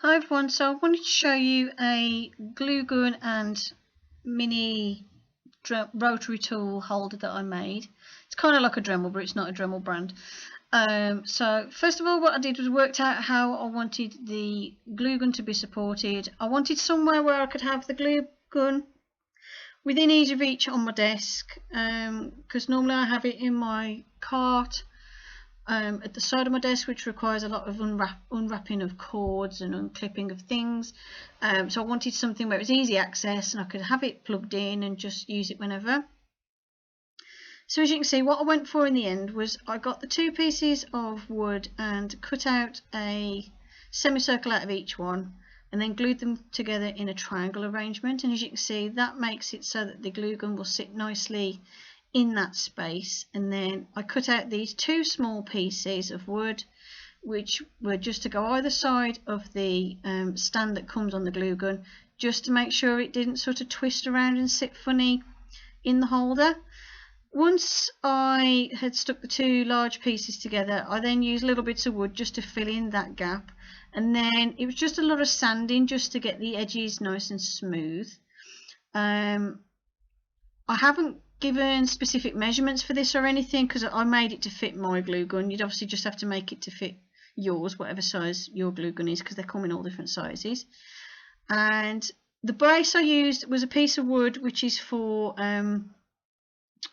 Hi everyone, so I wanted to show you a glue gun and mini rotary tool holder that I made. It's kind of like a Dremel, but it's not a Dremel brand. So first of all, what I did was worked out how I wanted the glue gun to be supported. I wanted somewhere where I could have the glue gun within easy reach on my desk, because normally I have it in my cart at the side of my desk, which requires a lot of unwrapping of cords and unclipping of things. So I wanted something where it was easy access and I could have it plugged in and just use it whenever. So as you can see, what I went for in the end was I got the two pieces of wood and cut out a semicircle out of each one and then glued them together in a triangle arrangement. And as you can see, that makes it so that the glue gun will sit nicely in that space. And then I cut out these two small pieces of wood, which were just to go either side of the stand that comes on the glue gun, just to make sure it didn't sort of twist around and sit funny in the holder. Once I had stuck the two large pieces together, I then used little bits of wood just to fill in that gap, and then it was just a lot of sanding just to get the edges nice and smooth. I haven't given specific measurements for this or anything because I made it to fit my glue gun. You'd obviously just have to make it to fit yours, whatever size your glue gun is, because they come in all different sizes. And the base I used was a piece of wood which is for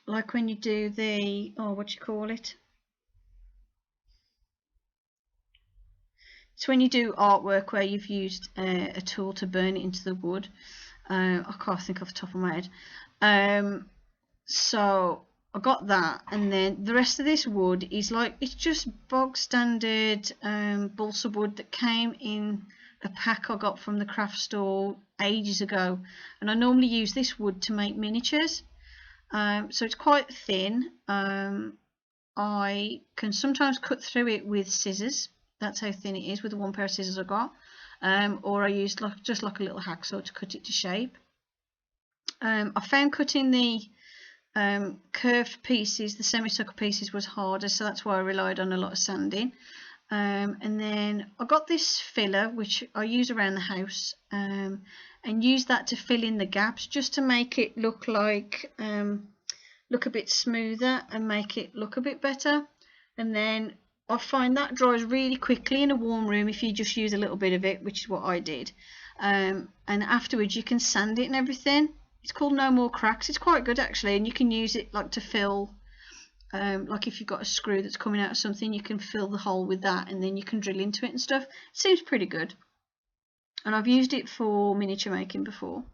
like when you do the, what do you call it? It's when you do artwork where you've used a tool to burn it into the wood. I can't think off the top of my head. So I got that, and then the rest of this wood is like, it's just bog standard balsa wood that came in a pack I got from the craft store ages ago, and I normally use this wood to make miniatures. So it's quite thin. I can sometimes cut through it with scissors. That's how thin it is with the one pair of scissors I got. Or I used just like a little hacksaw to cut it to shape. I found cutting the curved pieces, the semicircle pieces, was harder, so that's why I relied on a lot of sanding. And then I got this filler which I use around the house, and use that to fill in the gaps just to make it look like look a bit smoother and make it look a bit better. And then I find that dries really quickly in a warm room if you just use a little bit of it, which is what I did. And afterwards you can sand it and everything. It's called No More Cracks. It's quite good actually, and you can use it like to fill, like if you've got a screw that's coming out of something, you can fill the hole with that and then you can drill into it and stuff. It seems pretty good, and I've used it for miniature making before.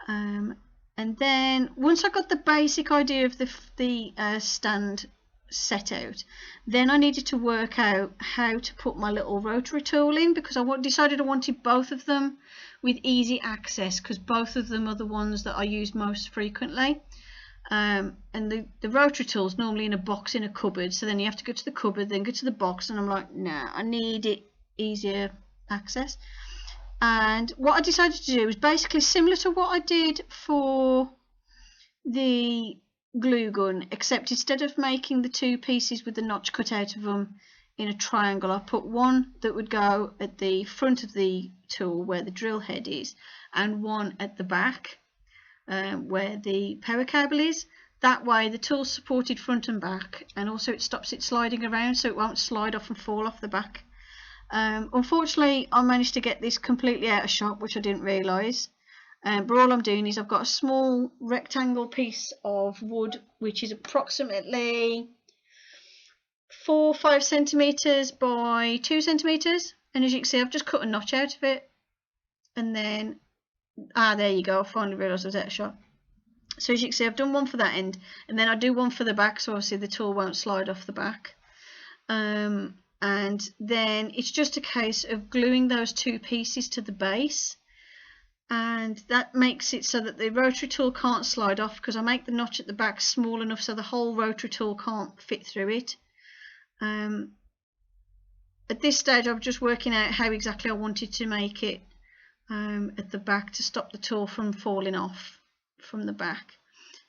And then once I got the basic idea of the stand set out, then I needed to work out how to put my little rotary tool in, because I decided I wanted both of them with easy access, because both of them are the ones that I use most frequently. And the rotary tool is normally in a box in a cupboard, so then you have to go to the cupboard, then go to the box, and I'm like, nah, I need it easier access. And what I decided to do was basically similar to what I did for the glue gun, except instead of making the two pieces with the notch cut out of them in a triangle, I put one that would go at the front of the tool where the drill head is, and one at the back where the power cable is. That way the tool's supported front and back, and also it stops it sliding around so it won't slide off and fall off the back. Unfortunately I managed to get this completely out of shop, which I didn't realise. But all I'm doing is I've got a small rectangle piece of wood which is approximately 4 or 5 centimetres by 2 centimetres, and as you can see I've just cut a notch out of it, and then there you go, I finally realised I was out of shot. So as you can see I've done one for that end, and then I do one for the back, so obviously the tool won't slide off the back. And then it's just a case of gluing those two pieces to the base, and that makes it so that the rotary tool can't slide off, because I make the notch at the back small enough so the whole rotary tool can't fit through it. At this stage I'm just working out how exactly I wanted to make it at the back to stop the tool from falling off from the back,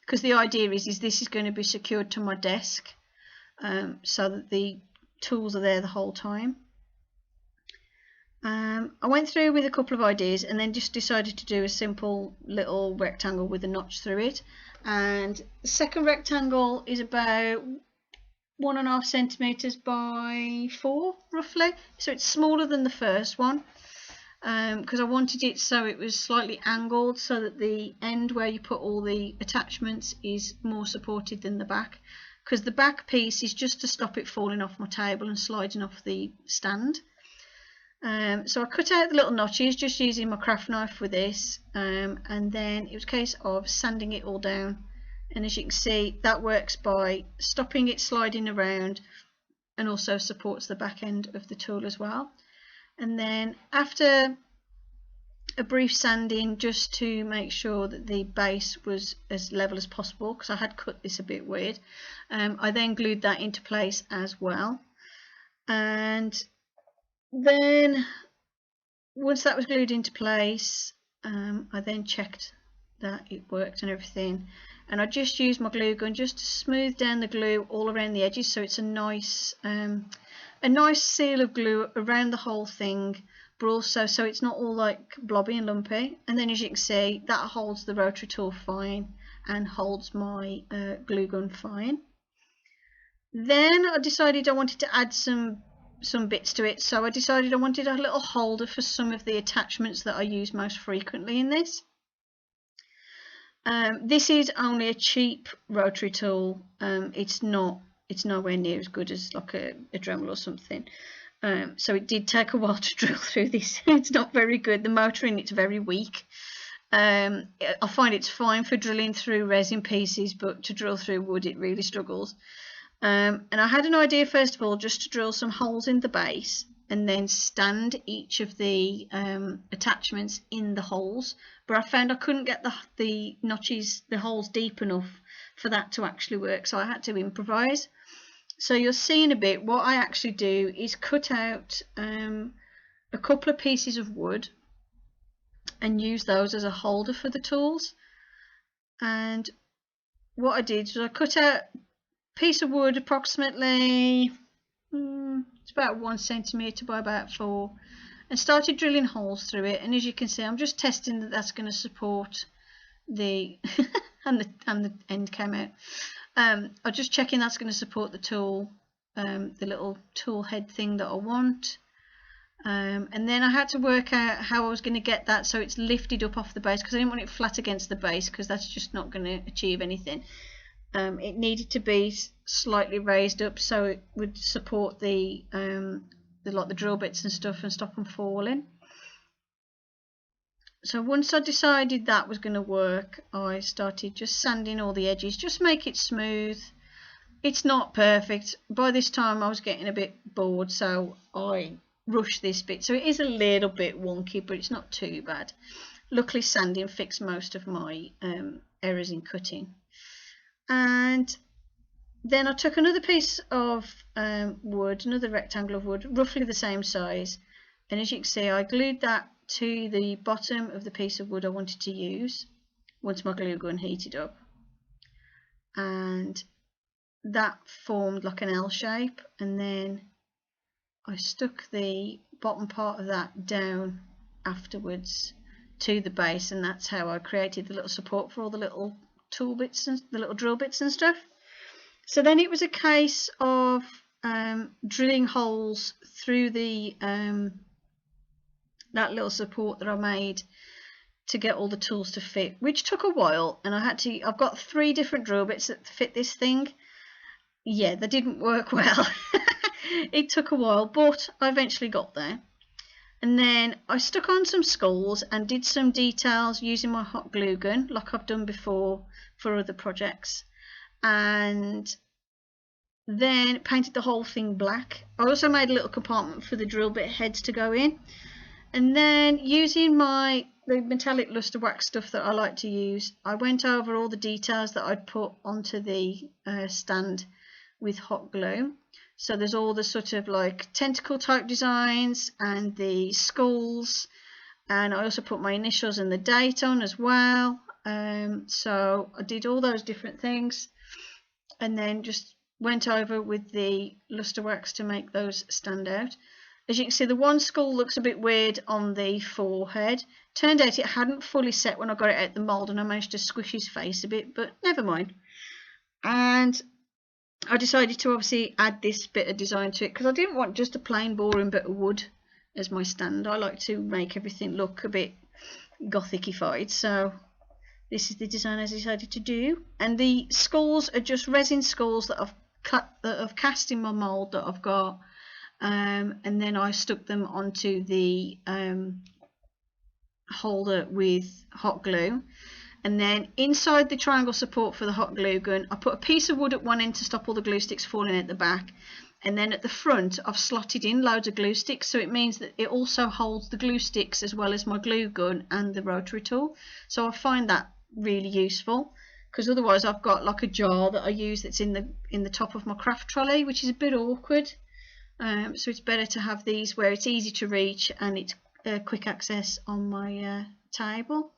because the idea is this is going to be secured to my desk, so that the tools are there the whole time. I went through with a couple of ideas and then just decided to do a simple little rectangle with a notch through it. And the second rectangle is about 1.5 centimeters by 4 roughly, so it's smaller than the first one, because I wanted it so it was slightly angled so that the end where you put all the attachments is more supported than the back, because the back piece is just to stop it falling off my table and sliding off the stand. So I cut out the little notches just using my craft knife with this, and then it was a case of sanding it all down, and as you can see that works by stopping it sliding around and also supports the back end of the tool as well. And then after a brief sanding just to make sure that the base was as level as possible, because I had cut this a bit weird, I then glued that into place as well. And then once that was glued into place, I then checked that it worked and everything, and I just used my glue gun just to smooth down the glue all around the edges, so it's a nice seal of glue around the whole thing, but also so it's not all like blobby and lumpy. And then as you can see, that holds the rotary tool fine and holds my glue gun fine. Then I decided I wanted to add some bits to it, so I decided I wanted a little holder for some of the attachments that I use most frequently in this. This is only a cheap rotary tool. It's nowhere near as good as like a Dremel or something. So it did take a while to drill through this. It's not very good. The motor in it's very weak. I find it's fine for drilling through resin pieces, but to drill through wood it really struggles. And I had an idea first of all just to drill some holes in the base and then stand each of the attachments in the holes, but I found I couldn't get the notches, the holes deep enough for that to actually work, so I had to improvise. So you'll see in a bit what I actually do is cut out a couple of pieces of wood and use those as a holder for the tools. And what I did was I cut out piece of wood approximately it's about 1 centimeter by about 4, and started drilling holes through it. And as you can see, I'm just testing that that's going to support the and the end came out. I'm just checking that's going to support the tool, the little tool head thing that I want. And then I had to work out how I was going to get that so it's lifted up off the base, because I didn't want it flat against the base, because that's just not going to achieve anything. It needed to be slightly raised up so it would support the drill bits and stuff and stop them falling. So once I decided that was going to work, I started just sanding all the edges, just make it smooth. It's not perfect. By this time I was getting a bit bored, so I rushed this bit. So it is a little bit wonky, but it's not too bad. Luckily sanding fixed most of my errors in cutting. And then I took another piece of wood, another rectangle of wood, roughly the same size, and as you can see I glued that to the bottom of the piece of wood I wanted to use once my glue gun heated up, and that formed like an L shape, and then I stuck the bottom part of that down afterwards to the base, and that's how I created the little support for all the little tool bits and the little drill bits and stuff. So then it was a case of drilling holes through the that little support that I made to get all the tools to fit, which took a while, and I've got 3 different drill bits that fit this thing. Yeah, they didn't work well. It took a while, but I eventually got there. And then I stuck on some skulls and did some details using my hot glue gun like I've done before for other projects, and then painted the whole thing black. I also made a little compartment for the drill bit heads to go in, and then using the metallic luster wax stuff that I like to use, I went over all the details that I'd put onto the stand with hot glue. So there's all the sort of like tentacle type designs and the skulls, and I also put my initials and the date on as well. So I did all those different things and then just went over with the luster wax to make those stand out. as you can see, the one skull looks a bit weird on the forehead. Turned out it hadn't fully set when I got it out the mould, and I managed to squish his face a bit, but never mind. And I decided to obviously add this bit of design to it because I didn't want just a plain boring bit of wood as my stand. I like to make everything look a bit gothic-ified, so this is the design I decided to do. And the skulls are just resin skulls that I've cast in my mould that I've got, and then I stuck them onto the holder with hot glue. And then inside the triangle support for the hot glue gun, I put a piece of wood at one end to stop all the glue sticks falling out the back. And then at the front, I've slotted in loads of glue sticks, so it means that it also holds the glue sticks as well as my glue gun and the rotary tool. So I find that really useful, because otherwise I've got like a jar that I use that's in the top of my craft trolley, which is a bit awkward. So it's better to have these where it's easy to reach and it's quick access on my table.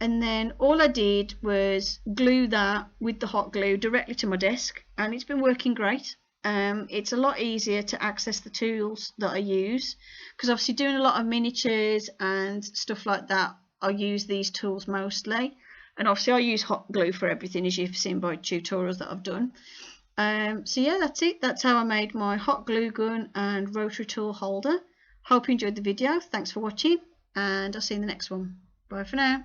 And then all I did was glue that with the hot glue directly to my desk, and it's been working great. It's a lot easier to access the tools that I use, because obviously doing a lot of miniatures and stuff like that, I use these tools mostly. And obviously I use hot glue for everything, as you've seen by tutorials that I've done. So yeah, that's it. That's how I made my hot glue gun and rotary tool holder. Hope you enjoyed the video. Thanks for watching, and I'll see you in the next one. Bye for now.